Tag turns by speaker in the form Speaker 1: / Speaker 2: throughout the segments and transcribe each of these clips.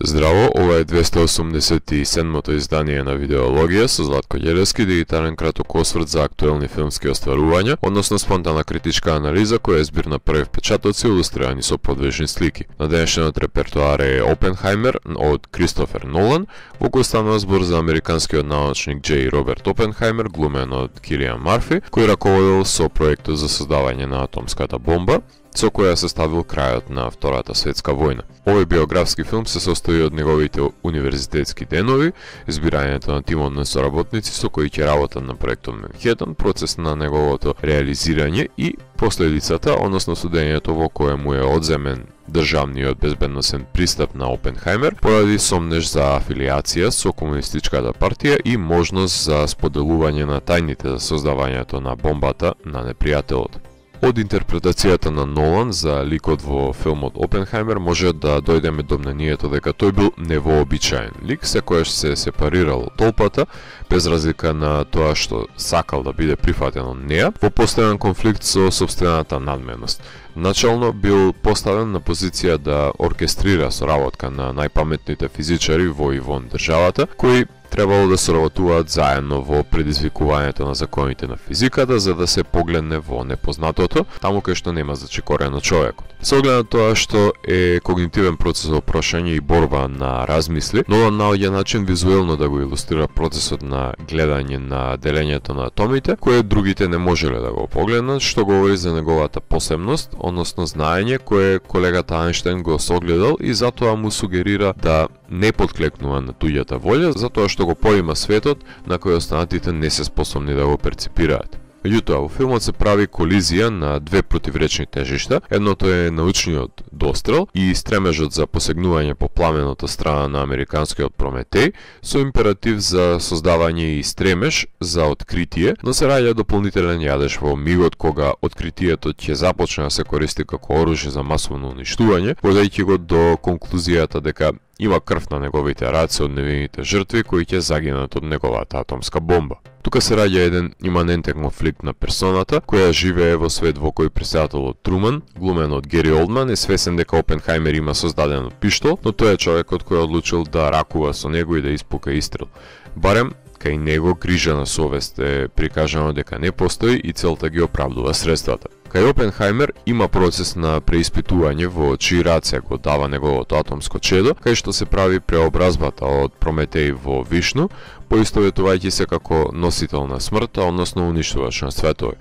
Speaker 1: Здраво, ова е 287-то издание на Видеологија со Златко Ѓелевски, дигитален краток осврт за актуелни филмски остварувања, односно спонтана критичка анализа која е збир на први впечатоци илустрирани со подвижни слики. На денешниот репертоар е Опенхајмер од Кристофер Нолан, во кој станува збор за американскиот научник Џ. Роберт Опенхајмер, глумен од Килијан Марфи, кој раководел со проектот за создавање на атомската бомба, со која се ставил крајот на Втората светска војна. Овој биографски филм се состои од неговите универзитетски денови, избирањето на тимот на соработници со кои ќе работат на проектот Манхетан, процес на неговото реализирање и последицата, односно судењето во кое му е одземен државниот безбедносен пристап на Опенхајмер поради сомнеж за афилијација со комунистичката партија и можност за споделување на тајните за создавањето на бомбата на непријателот. Од интерпретацијата на Нолан за ликот во филмот Опенхајмер може да дојдеме до мнението дека тој бил невообичаен лик, секојаш се сепарирал од толпата, без разлика на тоа што сакал да биде прифатен од неа, во постојан конфликт со сопствената надменост. Начално бил поставен на позиција да оркестрира соработка на најпаметните физичари во и вон државата, кои требало да соработуваат заедно во предизвикувањето на законите на физиката за да се погледне во непознатото, таму кај што нема зачекорен на човекот. Со оглед на тоа што е когнитивен процес во прошање и борба на размисли, Нолан наоѓа начин визуелно да го илустрира процесот на гледање на делењето на атомите, кое другите не можеле да го погледнат, што говори за неговата посебност, односно знаење кое колегата Ајнштајн го согледал и затоа му сугерира да не подклекнува на туѓата волја, затоа што го поима светот на кој останатите не се способни да го перципираат. Меѓутоа, во филмот се прави колизија на две противречни тежишта. Едното е научниот дострел и стремежот за посегнување по пламената страна на американскиот Прометеј, со императив за создавање и стремеж за откритие, но се раѓа дополнителен јадеж во мигот кога откритието ќе започне да се користи како оружје за масовно уништување, водејќи го до конклузијата дека има крв на неговите раци од невините жртви кои ќе загинат од неговата атомска бомба. Тука се раѓа еден иманентен конфликт на персоната, која живее во свет во кој претседателот Труман, глумен од Гери Олдман, е свесен дека Опенхајмер има создаден од пиштол, но тој е човекот кој одлучил да ракува со него и да испука истрел. Барем, кај него грижа на совест е прикажано дека не постои и целта ги оправдува средствата. Кај Опенхајмер има процес на преиспитување во чии раце го дава неговото атомско чедо, кај што се прави преобразбата од Прометеј во Вишну, поистоветувајќи се како носител на смртта, односно уништувач на светови.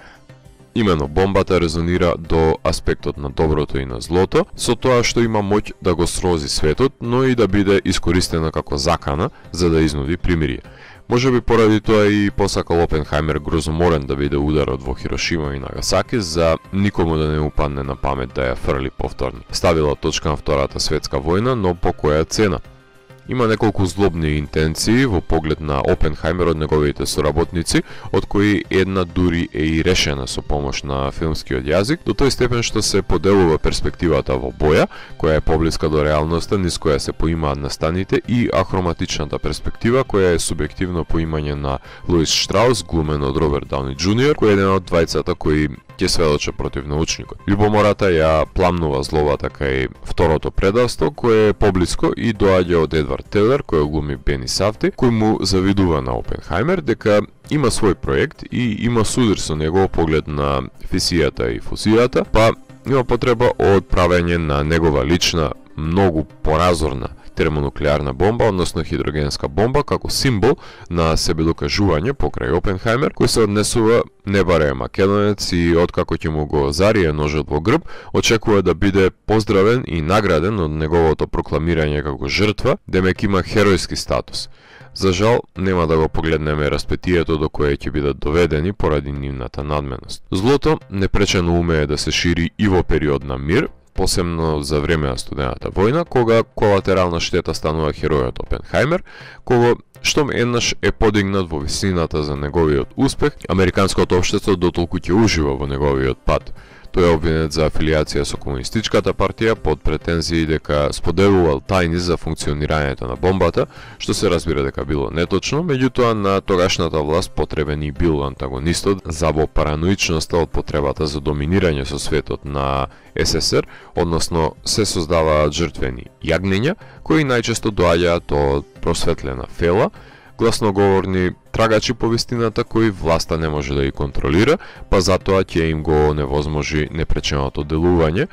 Speaker 1: Имено бомбата резонира до аспектот на доброто и на злото, со тоа што има моќ да го срози светот, но и да биде искористена како закана за да изнуди примирие. Може би поради тоа и посакал Опенхајмер грозоморен да биде ударот во Хирошима и Нагасаки, за никому да не му падне на памет да ја фрли повторно. Ставила точка на Втората светска војна, но по која цена? Има неколку злобни интенции во поглед на Опенхајмер од неговите соработници, од кои една дури е и решена со помош на филмскиот јазик, до тој степен што се поделува перспективата во боја, која е поблиска до реалноста, низ која се поимаат настаните, и ахроматичната перспектива, која е субјективно поимање на Луис Штраус, глумен од Роберт Дауни Џуниор, кој е еден од двајцата кои ќе сведочат против научникот. Љубомората ја пламнува зловата кај второто предавство, кое е поблиско и доаѓа од Едвард Телер, кој глуми Бени Сафти, кој му завидува на Опенхајмер дека има свој проект и има судир со него поглед на фисијата и фузијата, па има потреба од правење на негова лична, многу поразорна термонуклеарна бомба, односно хидрогенска бомба, како символ на себедокажување покрај Опенхајмер, кој се однесува не баре македонец и откако ќе му го зарие ножот во грб, очекува да биде поздравен и награден од неговото прокламирање како жртва, демек има херојски статус. За жал, нема да го погледнеме распетието до кое ќе бидат доведени поради нивната надменост. Злото непречено умее да се шири и во период на мир, посебно за време на студената војна, кога колатерална штета станува херојот Опенхајмер, кога штом еднаш е подигнат во висината за неговиот успех, американското општество дотолку ќе ужива во неговиот пат. Тој е обвинет за афилиација со комунистичката партија под претензии дека споделувал тајни за функционирањето на бомбата, што се разбира дека било неточно, меѓутоа на тогашната власт потребен и бил антагонистот за во параноичноста од потребата за доминирање со светот на СССР, односно се создаваат жртвени јагнења, кои најчесто доаѓаат од просветлена фела, гласноговорни трагачи по вистината кои власта не може да ги контролира, па затоа ќе им го невозможи непреченото делување,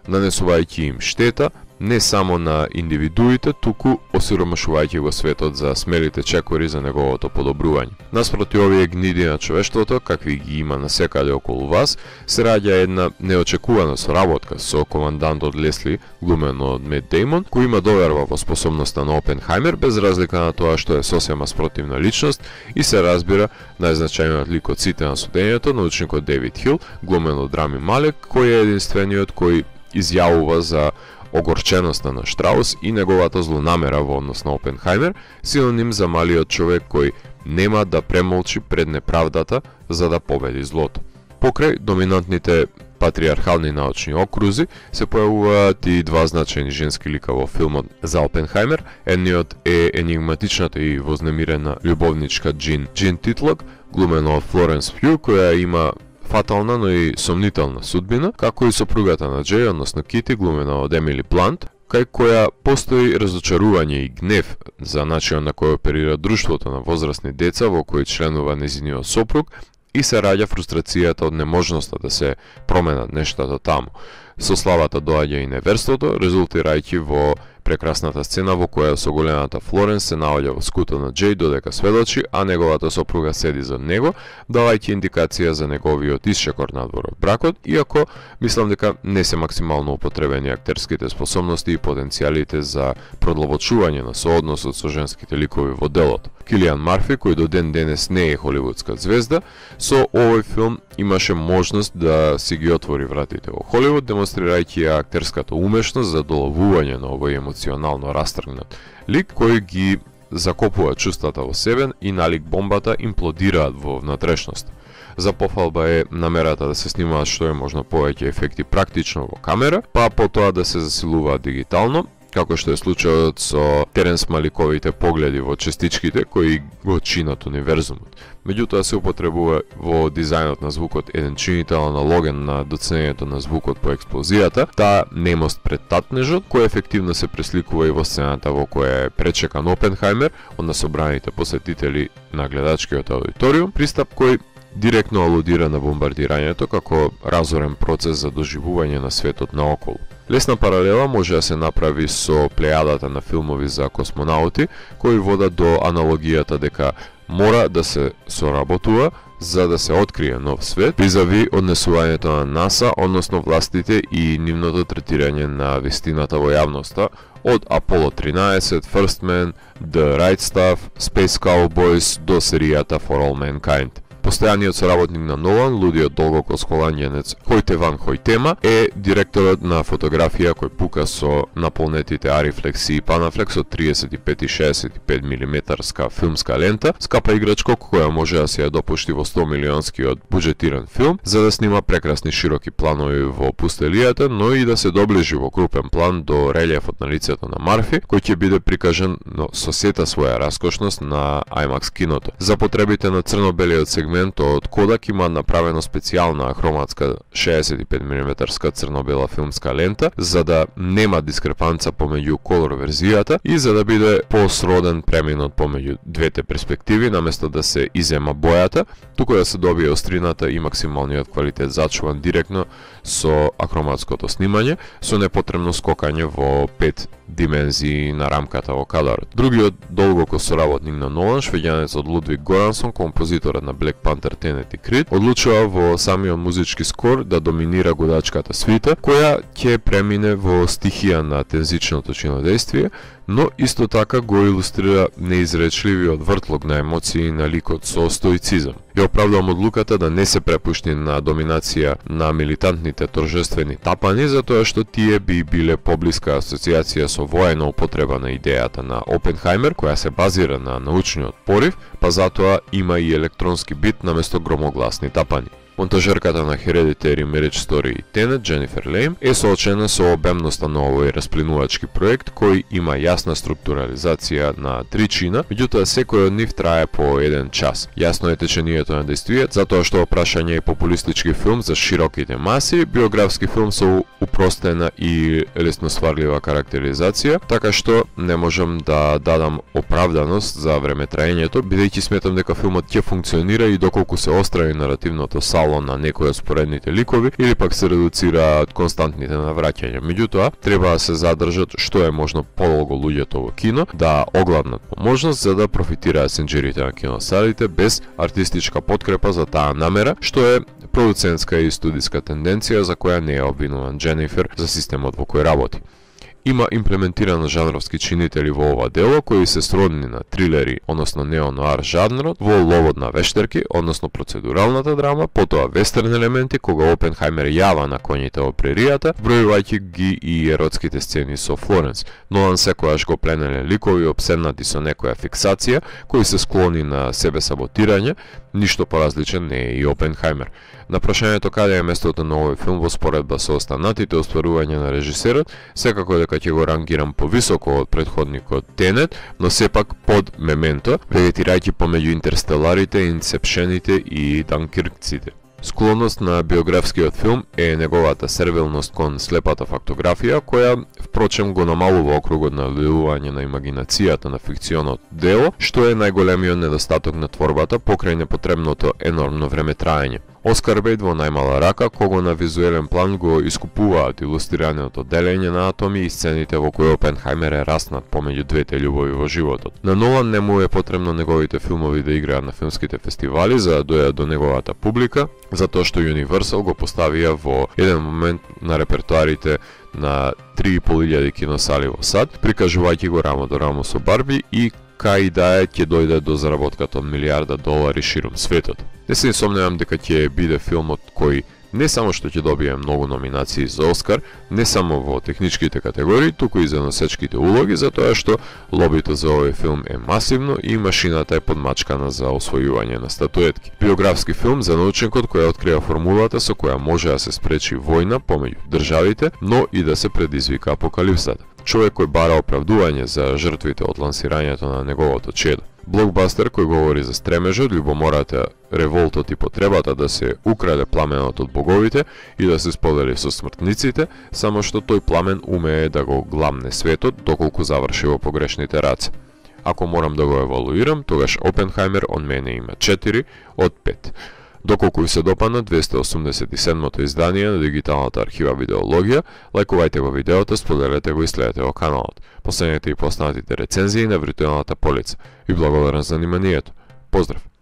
Speaker 1: нанесувајќи им штета не само на индивидуите, туку осиромашувајќи го светот за смелите чекори за неговото подобрување. Наспроти овие гниди на човештвото, какви ги има насекаде околу вас, се раѓа една неочекувана соработка со командантот Лесли, глумен од Мет Деймон, кој има доверба во способноста на Опенхајмер, без разлика на тоа што е сосема спротивна личност, и се разбира најзначајниот лик од сите на судењето, научникот Дейвид Хил, глумен од Рами Малек, кој е единствениот кој изјавува за огорченоста на Штраус и неговата злонамера во однос на Опенхајмер, синоним за малиот човек кој нема да премолчи пред неправдата за да победи злото. Покрај доминантните патриархални научни окрузи се појавуваат и два значајни женски лика во филмот за Опенхајмер. Едниот е енигматичната и вознемирена љубовничка Джин Титлок, глумена од Флоренс Пју, која има фатална, но и сомнителна судбина, како и сопругата на Джеј, односно Кити, глумена од Емили Блант, кај која постои разочарување и гнев за начинот на кој оперира друштвото на возрастни деца во кој членува незиниот сопруг, и се раѓа фрустрацијата од неможноста да се променат нештата таму. Со славата доаѓа и неверството, резултирајќи во прекрасната сцена во која соголената Флоренс се наоѓа во скуто на Джеј додека сведочи, а неговата сопруга седи за него, давајќи индикација за неговиот исчекор надвор од бракот, иако мислам дека не се максимално употребени актерските способности и потенцијалите за продлабочување на соодносот со женските ликови во делото. Килиан Марфи, кој до ден денес не е холивудска звезда, со овој филм имаше можност да си ги отвори вратите во Холивуд, демонстрирајќи ја актерската умешност за доловување на овој емоционално растргнат лик, кој ги закопува чувствата во себе и налик бомбата имплодираат во внатрешноста. За пофалба е намерата да се снимаат што е можно повеќе ефекти практично во камера, па потоа да се засилуваат дигитално, како што е случајот со Теренс Маликовите погледи во честичките кои го чинат универзумот. Меѓутоа се употребува во дизајнот на звукот еден чинител аналоген на доцнењето на звукот по експлозијата, таа немост пред татнежот, кој ефективно се пресликува и во сцената во која е пречекан Опенхајмер од насобраните посетители на гледачкиот аудиториум, пристап кој директно алудира на бомбардирањето како разорен процес за доживување на светот наоколу. Лесна паралела може да се направи со плејадата на филмови за космонаути, кои водат до аналогијата дека мора да се соработува за да се открие нов свет, визави однесувањето на НАСА, односно властите и нивното третирање на вистината во јавноста, од Apollo 13, First Man, The Right Stuff, Space Cowboys до серијата For All Mankind. Постојаниот соработник на Нолан, лудиот долгокос холандјанец Хојте Ван Хојтема, е директорот на фотографија кој пука со наполнетите Арифлекс и Панафлекс од 35 и 65 мм филмска лента, скапа играчко која може да се ја допушти во 100 милионскиот буџетиран филм, за да снима прекрасни широки планови во пустелијата, но и да се доближи во крупен план до релјефот на лицето на Марфи, кој ќе биде прикажан со сета своја раскошност на IMAX киното. За потребите на црно-белиот сегмент од Kodak има направено специјална хроматска 65 мм црно-бела филмска лента, за да нема дискрепанца помеѓу колор верзијата и за да биде посроден преминот помеѓу двете перспективи, наместо да се изема бојата, туку да се добие острината и максималниот квалитет зачуван директно со акроматското снимање, со непотребно скокање во 5 димензии на рамката во кадарот. Другиот долгокос соработник на Нолан, швеѓанецот Лудвиг Горансон, композиторот на Black Panther, Tenet и Creed, одлучува во самиот музички скор да доминира годачката свита, која ќе премине во стихија на тензичното чинодействие, но исто така го илустрира неизречливиот вртлок на емоции на ликот со стоицизам. Ја оправдувам одлуката да не се препушти на доминација на милитантните торжествени тапани, затоа што тие би биле поблиска асоциација со воена употреба на идејата на Опенхајмер, која се базира на научниот порив, па затоа има и електронски бит наместо громогласни тапани. Монтажерката на Hereditary, Marriage Story и Tenet, Дженифер Лейм, е соочена со обемноста на овој расплинувачки проект кој има јасна структурализација на 3 чина, меѓутоа секој од нив трае по 1 час. Јасно е течението на действијата, затоа што опрашање е популистички филм за широките маси, биографски филм со упростена и лесно сварлива карактеризација, така што не можам да дадам оправданост за време траењето, бидејќи сметам дека филмот ќе функционира и доколку се острави наративното сало на некои од споредните ликови или пак се редуцираат константните навраќања. Меѓутоа, треба да се задржат што е можно подолго луѓето во кино, да огладнат по можност за да профитираат сенџерите на киносалите без артистичка подкрепа за таа намера, што е продуцентска и студиска тенденција за која не е обвинуван Дженифер за системот во кој работи. Има имплементирано жанровски чинители во ова дело кои се сродни на трилери, односно неонуар жанрот, во ловот на вештерки, односно процедуралната драма, потоа вестерн елементи кога Опенхаймер јава на коњите во преријата, бројувајќи ги и еротските сцени со Флоренс. Нолан секојаш го пленеле ликови обседнати со некоја фиксација, кои се склони на себе саботирање, ништо поразличен не е и Опенхаймер. На прашањето каде е местото на овој филм во споредба со останатите остварувања на режисерот, секако дека ќе го рангирам повисоко од претходникот Тенет, но сепак под Мементо, вегетирајќи помеѓу Интерстеларите, Инсепшените и Данкиркците. Склонност на биографскиот филм е неговата сервилност кон слепата фактографија, која впрочем го намалува округот на влијување на имагинацијата на фикционот дело, што е најголемиот недостаток на творбата покрај непотребното енормно време траење. Оскар Бејт во Најмала рака, кого на визуелен план го искупуваат илустрираното делење на атоми и сцените во кои Опенхаймер е раснат помеѓу двете љубови во животот. На Нолан не му е потребно неговите филмови да играат на филмските фестивали за да дојдат до неговата публика, затоа што Universal го поставија во еден момент на репертуарите на 3.500 киносали во САД, прикажувајќи го рамо до рамо со Барби и кај да е ќе дојде до заработката од $1.000.000 ширум светот. Не се сомневам дека ќе биде филмот кој не само што ќе добие многу номинации за Оскар, не само во техничките категории, туку и за носечките улоги, затоа што лобито за овој филм е масивно и машината е подмачкана за освојување на статуетки. Биографски филм за научникот кој открива формулата со која може да се спречи војна помеѓу државите, но и да се предизвика апокалипсата. Човек кој бара оправдување за жртвите од лансирањето на неговото чедо. Блокбастер кој говори за стремежот, љубомората, револтот и потребата да се украде пламенот од боговите и да се сподели со смртниците, само што тој пламен умее да го гламне светот доколку заврши во погрешните раце. Ако морам да го евалуирам, тогаш Опенхаймер од мене има 4 од 5. Доколку ви се допадна 287-то издание на дигиталната архива Видеологија, лајкувајте го видеото, споделете го и следете го каналот. Последете и постанатите рецензии на виртуелната полица. И благодарам за вниманието. Поздрав!